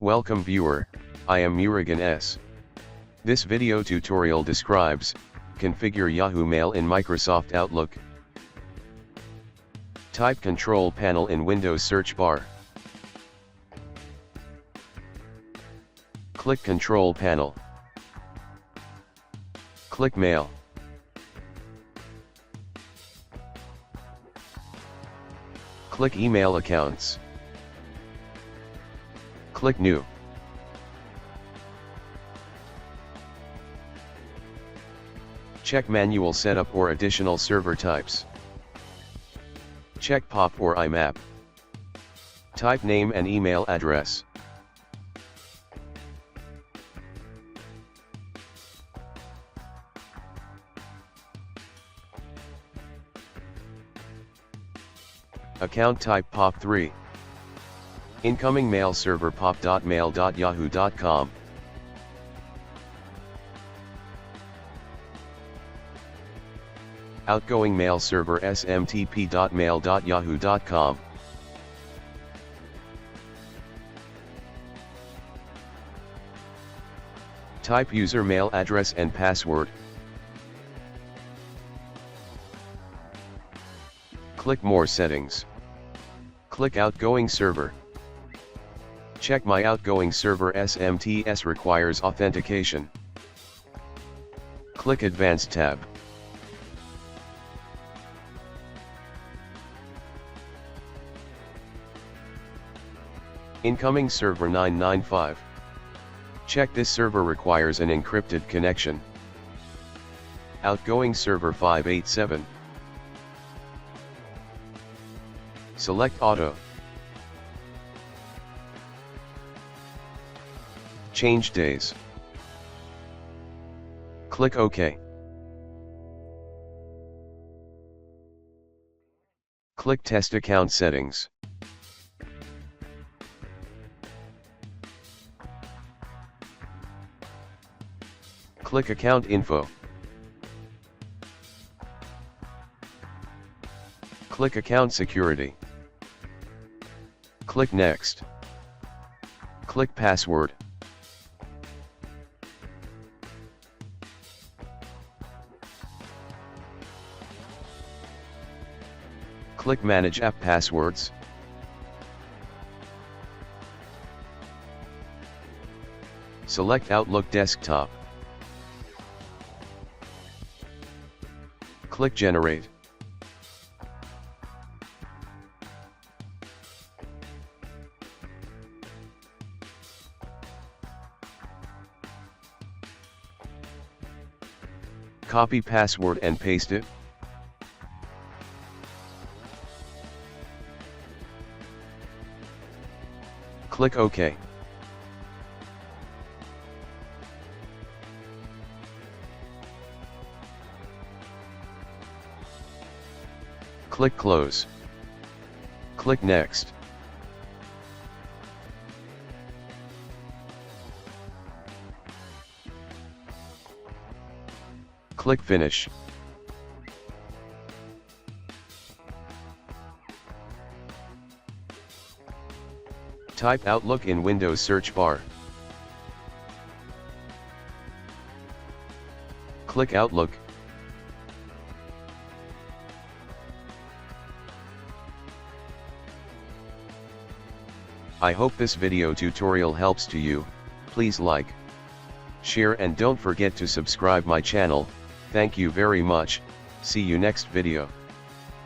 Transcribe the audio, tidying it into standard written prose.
Welcome viewer, I am Murugan S. This video tutorial describes, configure Yahoo Mail in Microsoft Outlook. Type Control Panel in Windows search bar. Click Control Panel. Click Mail. Click Email Accounts. Click New. Check Manual Setup or additional server types. Check POP or IMAP. Type name and email address. Account type POP3. Incoming mail server pop.mail.yahoo.com. Outgoing mail server smtp.mail.yahoo.com. Type user mail address and password. Click More Settings. Click Outgoing Server. Check My outgoing server SMTS requires authentication. Click Advanced tab. Incoming server 995. Check this server requires an encrypted connection. Outgoing server 587. Select Auto. Change days. Click OK. Click Test Account Settings. Click Account Info. Click Account Security. Click Next. Click Password. Click Manage App Passwords. Select Outlook Desktop. Click Generate. Copy password and paste it. Click OK. Click Close. Click Next. Click Finish. Type Outlook in Windows search bar. Click Outlook. I hope this video tutorial helps to you. Please like, share and don't forget to subscribe my channel. Thank you very much. See you next video.